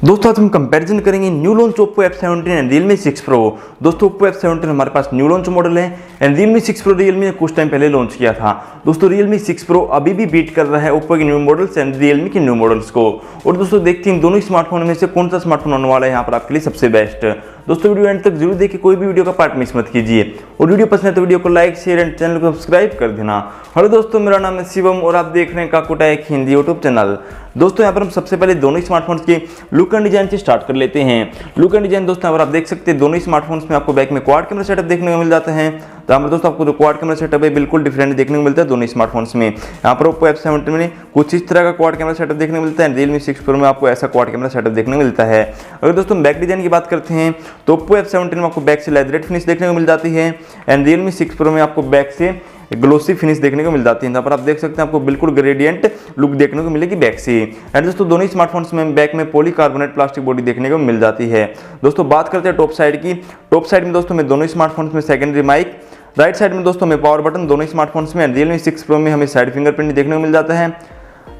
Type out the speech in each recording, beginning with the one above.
दोस्तों आज हम कंपैरिजन करेंगे new launch Oppo F17 and Realme 6 Pro। दोस्तों ओप्पो F17 हमारे पास न्यू लॉन्च मॉडल है एंड Realme 6 Pro Realme ने कुछ टाइम पहले लॉन्च किया था। दोस्तों Realme 6 Pro अभी भी बीट कर रहा है ओप्पो के न्यू मॉडल्स एंड Realme के न्यू मॉडल्स को। और दोस्तों देखते हैं दोनों स्मार्टफोन में से कौन सा स्मार्टफोन होने वाला है यहाँ पर आपके लिए सबसे बेस्ट। दोस्तों वीडियो एंड तक जरूर देखिए, कोई भी वीडियो का पार्ट मिस मत कीजिए और वीडियो पसंद है तो वीडियो को लाइक शेयर एंड चैनल को सब्सक्राइब कर देना। हेलो दोस्तों, मेरा नाम है शिवम और आप देख रहे हैं काकुटा एक हिंदी यूट्यूब चैनल। दोस्तों यहाँ पर हम सबसे पहले दोनों स्मार्टफोन्स के लुक एंड डिजाइन से स्टार्ट कर लेते हैं। लुक एंड डिजाइन दोस्तों यहाँ पर आप देख सकते हैं दोनों स्मार्टफोन्स में आपको बैक में क्वाड कैमरा सेटअप देखने को मिल जाता है। तो यहाँ पर दोस्तों आपको जो क्वाड कैमरा सेटअप है बिल्कुल डिफरेंट देखने को मिलता है दोनों स्मार्टफोन्स में। यहाँ पर ओप्पो F17 में कुछ इस तरह का क्वाड कैमरा सेटअप देखने को मिलता है, Realme 6 Pro में आपको ऐसा क्वाड कैमरा सेटअप देखने को मिलता है। अगर दोस्तों हम बैक डिजाइन की बात करते हैं तो ओप्पो F17 में आपको बैक से लेदरेट फिनिश देखने को मिल जाती है एंड Realme 6 Pro में आपको बैक से ग्लोसी फिनिश देखने को मिल जाती है। यहाँ पर आप देख सकते हैं आपको बिल्कुल ग्रेडियंट लुक देखने को मिलेगी बैक से। एंड दोस्तों दोनों स्मार्टफोन्स में बैक में पॉलीकार्बोनेट प्लास्टिक बॉडी देखने को मिल जाती है। दोस्तों बात करते हैं टॉप साइड की। टॉप साइड में दोस्तों में दोनों स्मार्टफोन्स में सेकेंडरी माइक, राइट साइड में दोस्तों में पावर बटन दोनों स्मार्टफोन्स में। Realme 6 Pro में हमें साइड फिंगरप्रिंट देखने को मिल जाता है।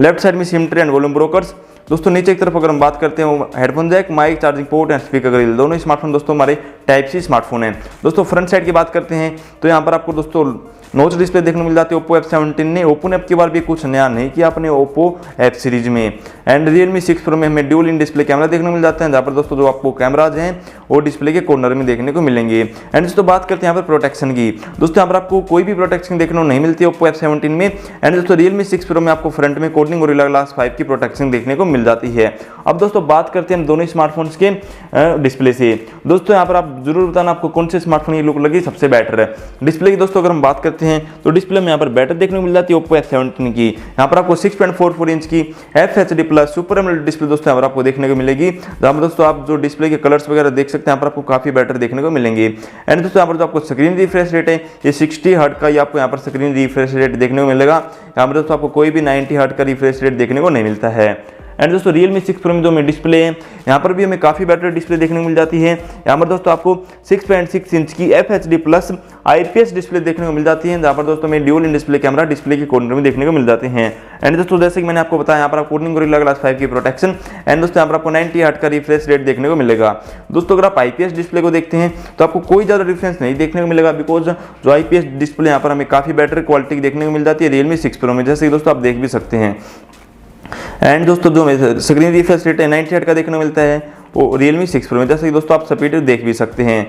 लेफ्ट साइड में SIM tray and volume rockers. दोस्तों नीचे की तरफ अगर हम बात करते हैं headphone jack, mic, charging port and speaker grill, दोनों स्मार्टफोन दोस्तों हमारे टाइप सी स्मार्टफोन है। दोस्तों फ्रंट साइड की बात करते हैं तो यहाँ पर आपको दोस्तों नोच डिस्प्ले देखने को मिल जाती है ओप्पो F17 ने। ओप्पो ने अब की बार भी कुछ नया नहीं किया अपने ओप्पो F सीरीज में। एंड Realme 6 Pro में हमें ड्यूल इन डिस्प्ले कैमरा देखने को मिल जाते हैं, जहाँ पर दोस्तों जो आपको कैमराज हैं वो डिस्प्ले के कॉर्नर में देखने को मिलेंगे। एंड दोस्तों बात करते हैं यहाँ पर प्रोटेक्शन की। दोस्तों यहाँ पर आपको कोई भी प्रोटेक्शन देखने को नहीं मिलती है ओप्पो F17 में। एंड दोस्तों Realme 6 Pro में आपको फ्रंट में कोर्निंग गोरिल्ला ग्लास 5 की प्रोटेक्शन देखने को मिल जाती है। अब दोस्तों बात करते हैं हम दोनों स्मार्टफोन्स के डिस्प्ले से। दोस्तों यहाँ पर आप जरूर बताना आपको कौन से स्मार्टफोन की लुक लगी सबसे बेटर है। डिस्प्ले की दोस्तों अगर हम बात करते हैं तो डिस्प्ले में यहाँ पर बेटर देखने को मिल जाती है ओप्पो F17 की। यहाँ पर आपको 6.44 इंच की FHD plus super AMOLED display दोस्तों यहाँ पर आपको देखने को मिलेगी, जहाँ पर दोस्तों आप जो डिस्प्ले के कलर्स वगैरह देख सकते हैं यहाँ पर आपको काफी बेटर देखने को मिलेंगे। एंड दोस्तों यहाँ पर जो आपको स्क्रीन रिफ्रेश रेट है ये 60 हर्ट्ज का ही आपको यहाँ पर स्क्रीन रिफ्रेश रेट देखने को मिलेगा। यहाँ पर दोस्तों आपको कोई भी 90 हर्ट्ज का रिफ्रेश रेट देखने को नहीं मिलता है। एंड दोस्तों Realme 6 Pro में जो हमें डिस्प्ले है यहाँ पर भी हमें काफ़ी बेटर डिस्प्ले देखने को मिल जाती है। यहाँ पर दोस्तों आपको 6.6 इंच की FHD प्लस IPS डिस्प्ले देखने को मिल जाती है, जहाँ पर दोस्तों हमें dual in display camera display के कॉर्नर में देखने को मिल जाते हैं। एंड दोस्तों जैसे कि मैंने आपको बताया यहाँ पर आपको कोर्निंग गोरिल्ला ग्लास 5 की प्रोटेक्शन एंड दोस्तों यहाँ पर आपको 90 हर्ट्ज का रिफ्रेश रेट देखने को मिलेगा। दोस्तों अगर आप IPS डिस्प्ले को देखते हैं तो आपको कोई ज़्यादा डिफरेंस नहीं देखने को मिलेगा, बिकॉज जो IPS डिस्प्ले यहाँ पर हमें काफ़ी बेटर क्वालिटी की देखने को मिल जाती है Realme 6 Pro में, जैसे कि दोस्तों आप देख भी सकते हैं। एंड दोस्तों जो स्क्रीन रिफ्रेश रेट है 90 हर्ट्ज का देखने को मिलता है वो Realme 6 Pro में, जैसे कि दोस्तों आप स्पीड देख भी सकते हैं।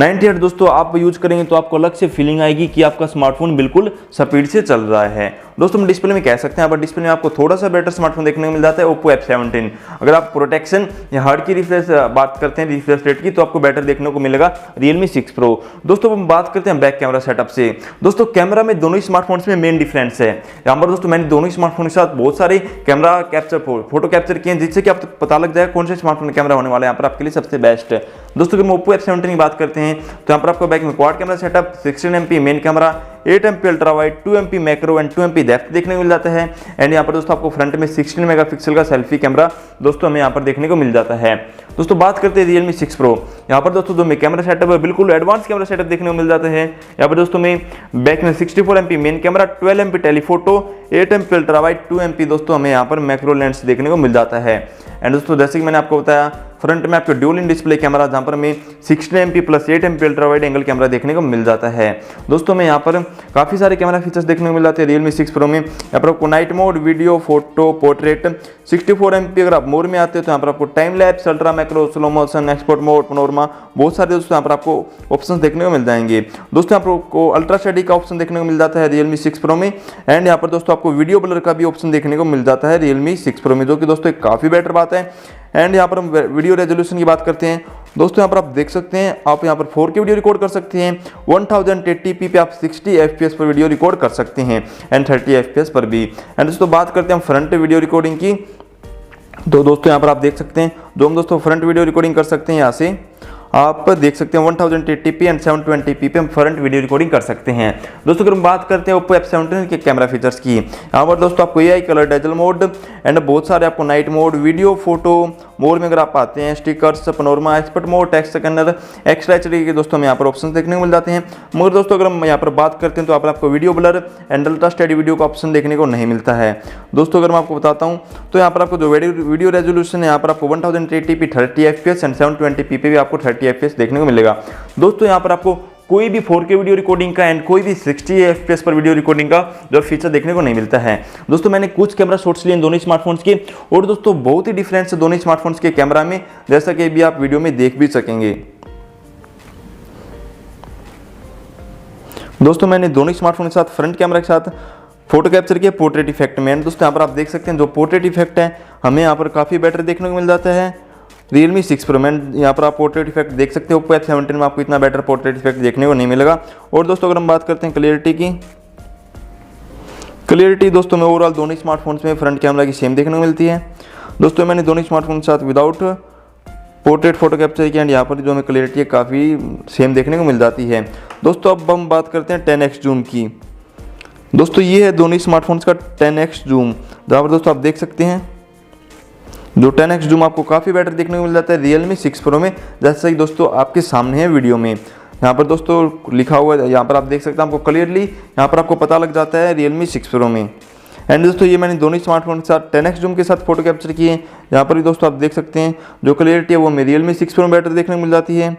90 हर्ट्ज दोस्तों आप यूज करेंगे तो आपको अलग से फीलिंग आएगी कि आपका स्मार्टफोन बिल्कुल स्पीड से चल रहा है। दोस्तों हम डिस्प्ले में कह सकते हैं यहाँ पर डिस्प्ले में आपको थोड़ा सा बेटर स्मार्टफोन देखने को मिल जाता है ओप्पो F17। अगर आप प्रोटेक्शन या हर्ट की रिफ्रेश बात करते हैं रिफ्रेश रेट की तो आपको बेटर देखने को मिलेगा Realme 6 Pro। दोस्तों हम बात करते हैं बैक कैमरा सेटअप से। दोस्तों कैमरा में दोनों स्मार्टफोन्स में मेन डिफरेंस है। यहाँ पर दोस्तों मैंने दोनों स्मार्टफोन के साथ बहुत सारे कैमरा कैप्चर फोटो कैप्चर किए हैं, जिससे कि आपको पता लग जाएगा कौन से स्मार्टफोन कैमरा होने वाला है यहाँ पर आपके लिए सबसे बेस्ट। दोस्तों अगर हम ओप्पो F17 की बात करते हैं तो यहाँ पर आपको बैक में quad camera setup, 16 MP main camera, 8 MP ultra wide, 2 MP macro and 2 MP depth देखने को मिल जाता है। एंड यहाँ पर दोस्तों आपको फ्रंट में 16 मेगापिक्सल का सेल्फी कैमरा दोस्तों हमें यहाँ पर देखने को मिल जाता है। दोस्तों बात करते हैं Realme 6 Pro। यहाँ पर दोस्तों जो में कैमरा सेटअप है बिल्कुल एडवांस कैमरा सेटअप देखने को मिल जाता है। यहाँ पर दोस्तों में बैक में 64 MP main camera, 12 MP telephoto, 8 MP ultra wide, 2 MP दोस्तों हमें यहाँ पर मैक्रो लेंस देखने को मिल जाता है। एंड दोस्तों जैसे कि मैंने आपको बताया फ्रंट में आपको ड्यूल इन डिस्प्ले कैमरा, जहाँ पर हमें 16 MP plus 8 MP ultra wide angle camera देखने को मिल जाता है। दोस्तों में यहाँ पर काफ़ी सारे कैमरा फीचर्स देखने को मिल जाते हैं Realme 6 Pro में। यहाँ पर आपको night mode, video, photo, portrait, 64 MP अगर आप मोड में आते हैं तो यहाँ पर आपको time lapse, ultra macro, slow motion, export mode, panorama, बहुत सारे दोस्तों यहाँ पर आपको ऑप्शन देखने को मिल जाएंगे। दोस्तों यहाँ पर आपको अल्ट्रा स्टडी का ऑप्शन देखने को मिल जाता है Realme 6 Pro में। एंड यहाँ पर दोस्तों आपको वीडियो ब्लर का भी ऑप्शन देखने को मिल जाता है Realme 6 Pro में, जो कि दोस्तों एक काफ़ी बेटर बात है। एंड यहाँ पर हम वीडियो रेजोल्यूशन की बात करते हैं। दोस्तों यहाँ पर आप देख सकते हैं आप यहाँ पर 4K वीडियो रिकॉर्ड कर सकते हैं, 1080p पे आप 60 FPS पर वीडियो रिकॉर्ड कर सकते हैं एंड 30 FPS पर भी। एंड दोस्तों बात करते हैं हम फ्रंट वीडियो रिकॉर्डिंग की, तो दोस्तों यहाँ पर आप देख सकते हैं जो हम दोस्तों फ्रंट वीडियो रिकॉर्डिंग कर सकते हैं यहाँ से आप देख सकते हैं 1080p एंड 720p पे हम फ्रंट वीडियो रिकॉर्डिंग कर सकते हैं। दोस्तों अगर हम बात करते हैं Oppo F17 के कैमरा फीचर्स की, यहाँ पर दोस्तों आपको AI colour dazzle mode and बहुत सारे आपको night mode, video photo mode में अगर आप आते हैं, stickers, panorama, expert mode, text scanner, extra HD के दोस्तों हमें यहाँ पर ऑप्शन देखने को मिल जाते हैं। मगर दोस्तों अगर हम यहाँ पर बात करते हैं तो आपको video blur and ultra steady video का ऑप्शन देखने को नहीं मिलता है। दोस्तों अगर मैं आपको बताता हूँ तो यहाँ पर आपको जो वीडियो रेजोल्यूशन है यहाँ पर आपको 1080p 30 fps एंड 720p पे भी आपको 30 fps देखने को मिलेगा। दोस्तों यहाँ पर आपको कोई भी 4K वीडियो रिकॉर्डिंग का एंड कोई भी 60 fps पर वीडियो रिकॉर्डिंग का जो फीचर देखने को नहीं मिलता है। दोस्तों मैंने कुछ कैमरा शॉट्स लिए दोनों स्मार्टफोन्स के, और दोस्तों बहुत ही डिफरेंस है दोनों स्मार्टफोन्स के कैमरा में, जैसा कि अभी आप वीडियो में देख भी सकेंगे। दोस्तों मैंने दोनों स्मार्टफोन के साथ फ्रंट कैमरा के साथ फोटो कैप्चर किया पोर्ट्रेट इफेक्ट में। दोस्तों यहाँ पर आप देख सकते हैं जो पोर्ट्रेट इफेक्ट है हमें यहाँ पर काफ़ी बेटर देखने को मिल जाता है Realme 6 Pro में। यहाँ पर आप पोर्ट्रेट इफेक्ट देख सकते हो, Oppo F17 में आपको इतना बेटर पोर्ट्रेट इफेक्ट देखने को नहीं मिलेगा। और दोस्तों अगर हम बात करते हैं क्लियरिटी की, क्लियरिटी दोस्तों में ओवरऑल दोनों स्मार्टफोन्स में फ्रंट कैमरा की सेम देखने को मिलती है। दोस्तों मैंने दोनों स्मार्टफोन के साथ विदाउट पोर्ट्रेट फोटो कैप्चर किया एंड यहाँ पर जो हमें क्लियरिटी है काफ़ी सेम देखने को मिल जाती है। दोस्तों अब हम बात करते हैं 10x जूम की। दोस्तों ये है दोनों स्मार्टफोन्स का 10x जूम, जहाँ पर दोस्तों आप देख सकते हैं जो 10x जूम आपको काफ़ी बेटर देखने को मिल जाता है Realme 6 Pro में, जैसा कि दोस्तों आपके सामने है वीडियो में। यहाँ पर दोस्तों लिखा हुआ है, यहाँ पर आप देख सकते हैं आपको क्लियरली यहाँ पर आपको पता लग जाता है Realme 6 Pro में। एंड दोस्तों ये मैंने दोनों स्मार्टफोन के साथ 10x जूम के साथ फोटो कैप्चर किए हैं। यहाँ पर भी दोस्तों आप देख सकते हैं जो क्लियरिटी है वो हमें Realme 6 Pro में बेटर देखने को मिल जाती है।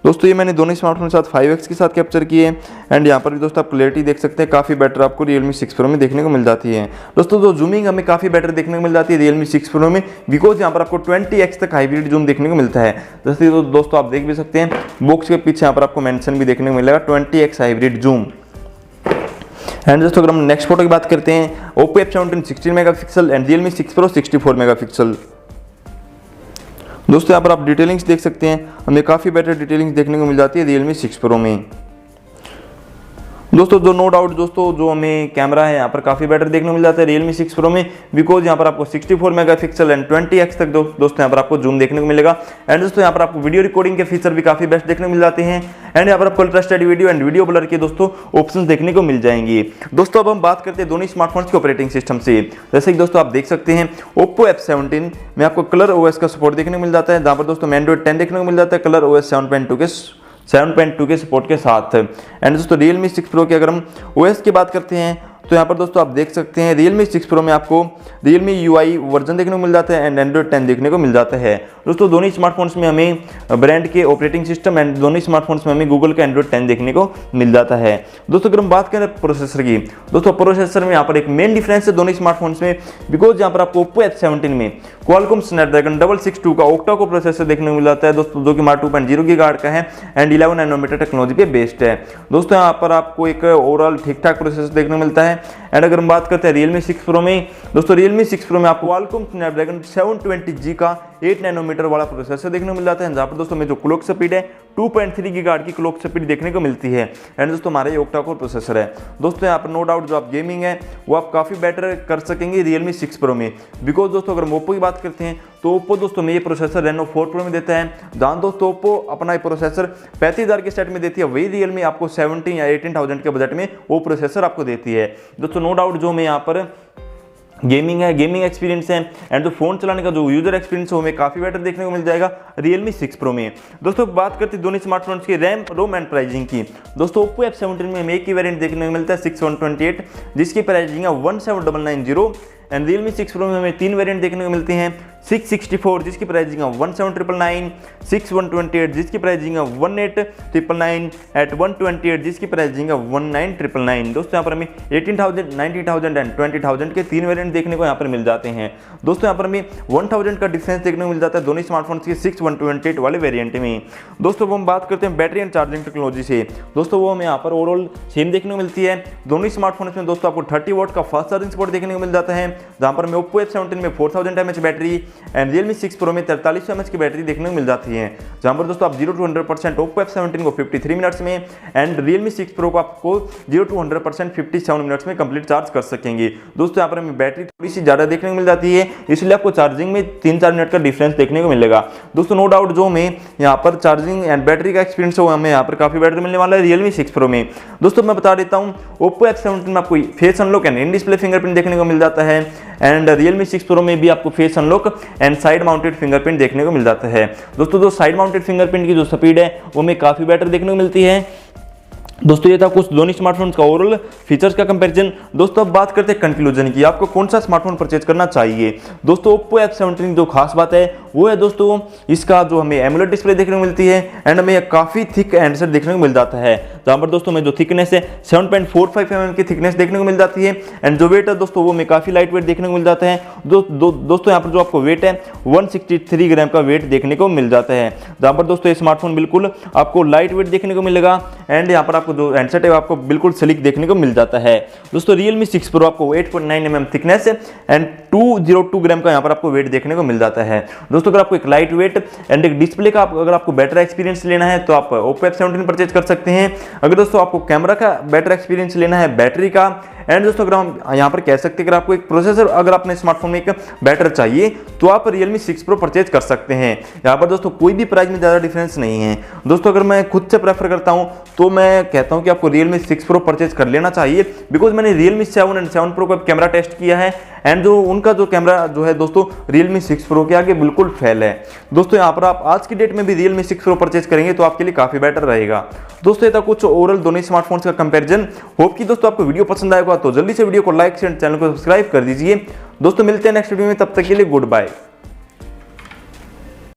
दोस्तों ये मैंने दोनों स्मार्टफोन के साथ 5x के साथ कैप्चर किए एंड यहाँ पर भी दोस्तों आप क्लियरिटी देख सकते हैं काफ़ी बेटर आपको Realme 6 Pro में देखने को मिल जाती है। दोस्तों जो जूमिंग हमें काफ़ी बेटर देखने को मिल जाती है Realme 6 Pro में, बिकॉज यहाँ पर आपको 20x तक हाइब्रिड जूम देखने को मिलता है। जैसे तो दोस्तों आप देख भी सकते हैं बॉक्स के पीछे यहाँ पर आपको मेंशन भी देखने को मिलेगा 20x हाइब्रिड जूम। एंड दोस्तों अगर हम नेक्स्ट फोटो की बात करते हैं Oppo F17 16 megapixel and Realme 6 Pro 64 megapixel. दोस्तों यहाँ पर आप डिटेलिंग्स देख सकते हैं, हमें काफ़ी बेटर डिटेलिंग्स देखने को मिल जाती है Realme 6 Pro में। दोस्तों जो नो डाउट दोस्तों जो हमें कैमरा है यहाँ पर काफ़ी बेटर देखने को मिल जाता है Realme 6 Pro में, बिकॉज यहाँ पर आपको 64 मेगापिक्सल एंड 20x तक दोस्तों यहाँ पर आपको जूम देखने को मिलेगा। एंड दोस्तों यहाँ पर आपको वीडियो रिकॉर्डिंग के फीचर भी काफ़ी बेस्ट देखने को मिल जाते हैं। एंड यहाँ पर आपको ultra steady video and video blur के दोस्तों ऑप्शन देखने को मिल जाएंगे। दोस्तों अब हम बात करते हैं दोनों स्मार्टफोन्स के ऑपरेटिंग सिस्टम से। जैसे कि दोस्तों आप देख सकते हैं Oppo F17 में आपको कलर OS का सपोर्ट देखने को मिल जाता है, जहाँ पर दोस्तों Android 10 देखने को मिल जाता है कलर OS 7.2 के सपोर्ट के साथ। एंड दोस्तों Realme 6 Pro की अगर हम OS की बात करते हैं तो यहाँ पर दोस्तों आप देख सकते हैं Realme 6 Pro में आपको Realme UI वर्जन देखने को मिल जाता है एंड Android 10 देखने को मिल जाता है। दोस्तों दोनों स्मार्टफोन्स में हमें ब्रांड के ऑपरेटिंग सिस्टम एंड दोनों स्मार्टफोन्स में हमें गूगल का Android 10 देखने को मिल जाता है। दोस्तों अगर हम बात करें प्रोसेसर की, दोस्तों प्रोसेसर में यहाँ पर एक मेन डिफरेंस है दोनों स्मार्टफोन्स में, बिकॉज यहाँ पर आपको Oppo F17 में Qualcomm Snapdragon 662 का ऑक्टा को प्रोसेसर देखने को मिल जाता है दोस्तों, जो कि मार 2.0 गीगाहर्ट्ज का है एंड 11 नैनोमीटर टेक्नोलॉजी पे बेस्ड है। दोस्तों यहाँ पर आपको एक ओवरऑल ठीक ठाक प्रोसेसर देखने को मिलता है। एंड अगर हम बात करते हैं Realme 6 Pro में, दोस्तों Realme 6 Pro में आपको Qualcomm Snapdragon 720G का 8 नैनोमीटर वाला प्रोसेसर देखने को मिल जाता है, जहाँ पर दोस्तों में जो क्लॉक स्पीड है 2.3 गीगाहर्ट्ज की क्लॉक स्पीड देखने को मिलती है। एंड दोस्तों हमारा ये ऑक्टा कोर प्रोसेसर है। दोस्तों यहाँ पर नो डाउट जो आप गेमिंग है वो आप काफ़ी बेटर कर सकेंगे Realme 6 Pro में, बिकॉज दोस्तों अगर हम Oppo की बात करते हैं तो Oppo दोस्तों में ये प्रोसेसर Reno 4 Pro में देता है, जहाँ दोस्तों Oppo अपना ये प्रोसेसर 35,000 के सेट में देती है, वही Realme आपको 17 या 18,000 के बजट में वो प्रोसेसर आपको देती है। दोस्तों नो डाउट जो हमें यहाँ पर गेमिंग है, गेमिंग एक्सपीरियंस है एंड जो फोन चलाने का जो यूजर एक्सपीरियंस है वो हमें काफ़ी बेटर देखने को मिल जाएगा Realme 6 Pro में। दोस्तों बात करते हैं दोनों स्मार्टफोन्स की रैम, रोम एंड प्राइसिंग की। दोस्तों Oppo F17 में हमें एक ही वेरिएंट देखने को मिलता है 6128, जिसकी प्राइसिंग है 17990 एंड Realme 6 Pro में हमें 3 वेरिएंट देखने को मिलते हैं 664 जिसकी प्राइसिंग है 17999, 6128 जिसकी प्राइसिंग है 18999 एट 128 जिसकी प्राइसिंग है 19999। दोस्तों यहाँ पर हमें 18,000, 90,000 एंड 20,000 के 3 वेरिएंट देखने को यहाँ पर मिल जाते हैं। दोस्तों यहाँ पर हमें 1000 का डिफरेंस देखने को मिल जाता है दोनों स्मार्टफोन्स के 6128 वाले वेरिएंट में। दोस्तों वो हम बात करते हैं बैटरी एंड चार्जिंग टेक्नोलॉजी से, दोस्तों वो हमें यहाँ पर ओवरऑल सेम देखने को मिलती है। दोनों स्मार्टफोन्स में दोस्तों आपको 30 वॉट का फास्ट चार्जिंग सपोर्ट देखने को मिल जाता है, जहाँ पर हमें Oppo F17 में 4000 mAh battery and Realme 6 Pro में 43 mAh की बैटरी देखने को मिल जाती है, जहाँ पर दोस्तों आप 0 to 100% Oppo F17 को 53 मिनट्स में एंड Realme 6 Pro को आपको 0 to 100% 57 मिनट्स में कंप्लीट चार्ज कर सकेंगे। दोस्तों यहाँ पर हमें बैटरी थोड़ी सी ज़्यादा देखने को मिल जाती है, इसलिए आपको चार्जिंग में 3-4 मिनट का डिफरेंस देखने को मिलेगा। दोस्तों नो डाउट जो हमें यहाँ पर चार्जिंग एंड बैटरी का एक्सपीरियंस हो हमें यहाँ पर काफ़ी बेटर मिलने वाला है Realme 6 Pro में। दोस्तों मैं बता देता हूँ Oppo F17 में आपको face unlock and in display fingerprint देखने को मिल जाता है एंड Realme 6 Pro में भी आपको face unlock and side mounted fingerprint देखने को मिल जाता है। दोस्तों जो साइड माउंटेड फिंगरप्रिंट की जो स्पीड है वो हमें काफ़ी बेटर देखने को मिलती है। दोस्तों ये था कुछ दोनों स्मार्टफोन्स का ओवरऑल फीचर्स का कंपैरिजन। दोस्तों अब बात करते हैं कंक्लूजन की, आपको कौन सा स्मार्टफोन परचेज करना चाहिए। दोस्तों Oppo F17 जो खास बात है वो है दोस्तों इसका जो हमें एमोलेड डिस्प्ले देखने को मिलती है एंड हमें काफ़ी थिक हैंडसेट देखने को मिल जाता है, जहाँ पर दोस्तों हमें जो थिकनेस है 7.45 mm की थिकनेस देखने को मिल जाती है एंड जो वेट है दोस्तों वो हमें काफ़ी लाइट वेट देखने को मिल जाता है। दोस्तों यहाँ पर जो आपको वेट है 163 ग्राम का वेट देखने को मिल जाता है, जहाँ पर दोस्तों ये स्मार्टफोन बिल्कुल आपको लाइट वेट देखने को मिलेगा एंड यहाँ पर आपको जो हैंडसेट है आपको बिल्कुल स्लिक देखने को मिल जाता है। दोस्तों Realme 6 Pro आपको 8.9 mm थिकनेस एंड 202 ग्राम का यहाँ पर आपको वेट देखने को मिल जाता है। दोस्तों अगर आपको एक लाइट वेट एंड एक डिस्प्ले का अगर आपको बेटर एक्सपीरियंस लेना है तो आप Oppo F17 परचेज कर सकते हैं। अगर दोस्तों आपको कैमरा का बेटर एक्सपीरियंस लेना है, बैटरी का एंड दोस्तों अगर हम यहाँ पर कह सकते हैं अगर आपको एक प्रोसेसर अगर अपने स्मार्टफोन में एक बेटर चाहिए तो आप Realme 6 Pro परचेज कर सकते हैं। यहाँ पर दोस्तों कोई भी प्राइस में ज़्यादा डिफरेंस नहीं है। दोस्तों अगर मैं खुद से प्रेफर करता हूँ तो मैं कहता हूँ कि आपको Realme 6 Pro परचेज कर लेना चाहिए, बिकॉज मैंने Realme 7 एंड 7 Pro का कैमरा टेस्ट किया है एंड जो उनका जो कैमरा जो है दोस्तों Realme 6 Pro के आगे बिल्कुल फेल है। दोस्तों यहाँ पर आप आज की डेट में भी Realme 6 Pro परचेज करेंगे तो आपके लिए काफ़ी बेटर रहेगा। दोस्तों ये था कुछ ओवरऑल दोनों स्मार्टफोन्स का कंपैरिजन। होप कि दोस्तों आपको वीडियो पसंद आएगा तो जल्दी से वीडियो को लाइक शेयर चैनल को सब्सक्राइब कर दीजिए। दोस्तों मिलते हैं नेक्स्ट वीडियो में, तब तक के लिए गुड बाय।